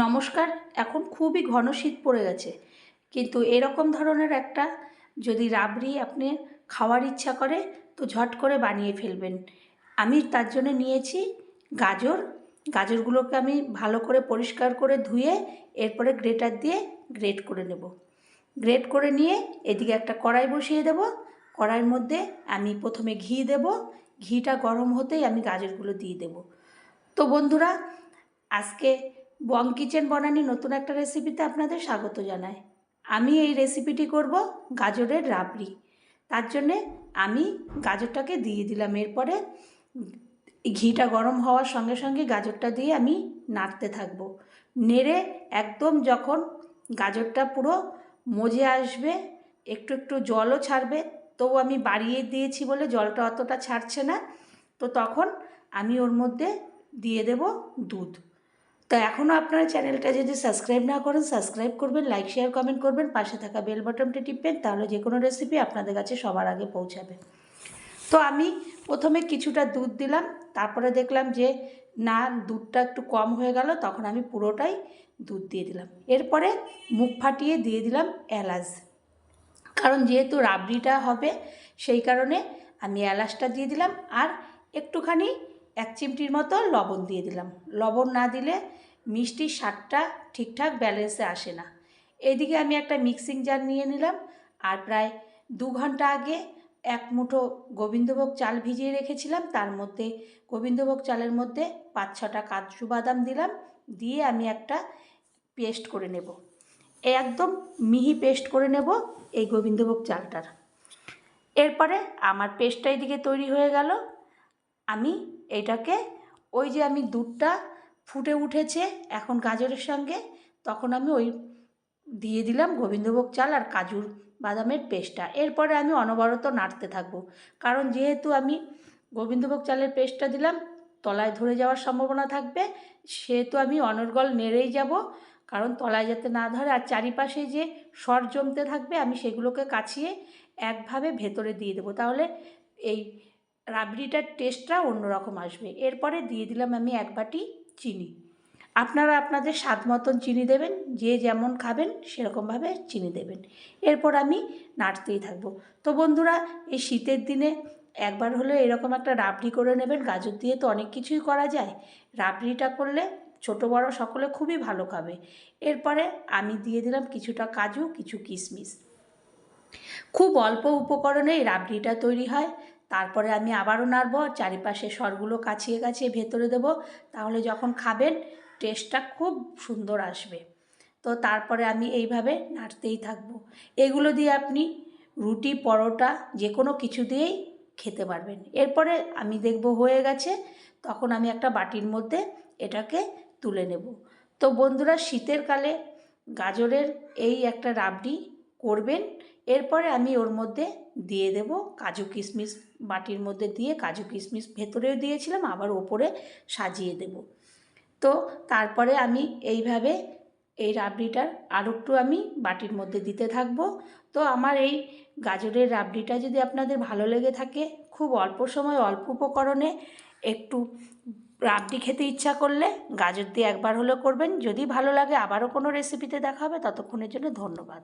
নমস্কার। এখন খুবই ঘন শীত পড়ে গেছে, কিন্তু এরকম ধরনের একটা যদি রাবড়ি আপনি খাওয়ার ইচ্ছা করে তো ঝট করে বানিয়ে ফেলবেন। আমি তার জন্য নিয়েছি গাজরগুলোকে আমি ভালো করে পরিষ্কার করে ধুয়ে এরপরে গ্রেটার দিয়ে গ্রেট করে নেব। গ্রেট করে নিয়ে এদিকে একটা কড়াই বসিয়ে দেব। কড়াইয়ের মধ্যে আমি প্রথমে ঘি দেব। ঘিটা গরম হতেই আমি গাজরগুলো দিয়ে দেব। তো বন্ধুরা, আজকে বং কিচেন বনানি নতুন একটা রেসিপিতে আপনাদের স্বাগত জানাই। আমি এই রেসিপিটি করব গাজরের রাবড়ি। তার জন্যে আমি গাজরটাকে দিয়ে দিলাম। এরপরে ঘিটা গরম হওয়ার সঙ্গে সঙ্গে গাজরটা দিয়ে আমি নাড়তে থাকব। নেড়ে একদম যখন গাজরটা পুরো মজে আসবে, একটু একটু জলও ছাড়বে, তো আমি বাড়িয়ে দিয়েছি বলে জলটা অতটা ছাড়ছে না, তো তখন আমি ওর মধ্যে দিয়ে দেব দুধ। তো এখনও আপনারা চ্যানেলটা যদি সাবস্ক্রাইব না করেন সাবস্ক্রাইব করবেন, লাইক শেয়ার কমেন্ট করবেন, পাশে থাকা বেল বাটনটি টিপবেন, তাহলে যে কোনো রেসিপি আপনাদের কাছে সবার আগে পৌঁছাবে। তো আমি প্রথমে কিছুটা দুধ দিলাম, তারপরে দেখলাম যে না, দুধটা একটু কম হয়ে গেল, তখন আমি পুরোটাই দুধ দিয়ে দিলাম। এরপরে মুখ ফাটিয়ে দিয়ে দিলাম এলাচ, কারণ যেহেতু রাবড়িটা হবে সেই কারণে আমি এলাচটা দিয়ে দিলাম। আর একটুখানি 1 চিমটির মতো লবণ দিয়ে দিলাম। লবণ না দিলে মিষ্টির স্বাদটা ঠিকঠাক ব্যালেন্সে আসে না। এদিকে আমি একটা মিক্সিং জার নিয়ে নিলাম, আর প্রায় 2 ঘন্টা আগে 1 মুঠো গোবিন্দভোগ চাল ভিজিয়ে রেখেছিলাম। তার মধ্যে গোবিন্দভোগ চালের মধ্যে 5-6টা কাজু বাদাম দিলাম, দিয়ে আমি একটা পেস্ট করে নেব। একদম মিহি পেস্ট করে নেব এই গোবিন্দভোগ চালটার। এরপরে আমার পেস্টটা এদিকে তৈরি হয়ে গেল। আমি এটাকে ওই যে আমি দুধটা ফুটে উঠেছে এখন গাজরের সঙ্গে, তখন আমি ওই দিয়ে দিলাম গোবিন্দভোগ চাল আর কাজু বাদামের পেস্টটা। এরপরে আমি অনবরত নাড়তে থাকবো, কারণ যেহেতু আমি গোবিন্দভোগ চালের পেস্টটা দিলাম তলায় ধরে যাওয়ার সম্ভাবনা থাকবে, সেহেতু আমি অনর্গল নেড়েই যাব, কারণ তলায় যাতে না ধরে। আর চারিপাশে যে সর জমতে থাকবে আমি সেগুলোকে কাছিয়ে একভাবে ভেতরে দিয়ে দেবো, তাহলে এই রাবড়িটার টেস্টটা অন্যরকম আসবে। এরপরে দিয়ে দিলাম আমি 1 বাটি চিনি। আপনারা আপনাদের স্বাদ মতন চিনি দেবেন, যে যেমন খাবেন সেরকমভাবে চিনি দেবেন। এরপর আমি নাড়তেই থাকবো। তো বন্ধুরা, এই শীতের দিনে একবার হলেও এরকম একটা রাবড়ি করে নেবেন। গাজর দিয়ে তো অনেক কিছুই করা যায়, রাবড়িটা করলে ছোট বড় সকলে খুবই ভালো খাবে। এরপরে আমি দিয়ে দিলাম কিছুটা কাজু, কিছু কিশমিশ। খুব অল্প উপকরণে এই রাবড়িটা তৈরি হয়। তারপরে আমি আবারও নাড়বো, চারিপাশে সরগুলো কাছিয়ে কাছিয়ে ভেতরে দেবো, তাহলে যখন খাবেন টেস্টটা খুব সুন্দর আসবে। তো তারপরে আমি এইভাবে নাড়তেই থাকবো। এগুলো দিয়ে আপনি রুটি, পরোটা যে কোনো কিছু দিয়েই খেতে পারবেন। এরপরে আমি দেখব হয়ে গেছে, তখন আমি একটা বাটির মধ্যে এটাকে তুলে নেব। তো বন্ধুরা, শীতের কালে গাজরের এই একটা রাবড়ি করবেন। এরপরে আমি ওর মধ্যে দিয়ে দেব কাজু কিশমিশ। বাটির মধ্যে দিয়ে কাজু কিশমিশ ভেতরেও দিয়েছিলাম, আবার ওপরে সাজিয়ে দেব। তো তারপরে আমি এইভাবে এই রাবড়িটার আরও একটু আমি বাটির মধ্যে দিতে থাকব। তো আমার এই গাজরের রাবড়িটা যদি আপনাদের ভালো লেগে থাকে, খুব অল্প সময় অল্প উপকরণে একটু রাবড়ি খেতে ইচ্ছা করলে গাজর দিয়ে একবার হলেও করবেন। যদি ভালো লাগে আবারও কোনো রেসিপিতে দেখা হবে। ততক্ষণের জন্য ধন্যবাদ।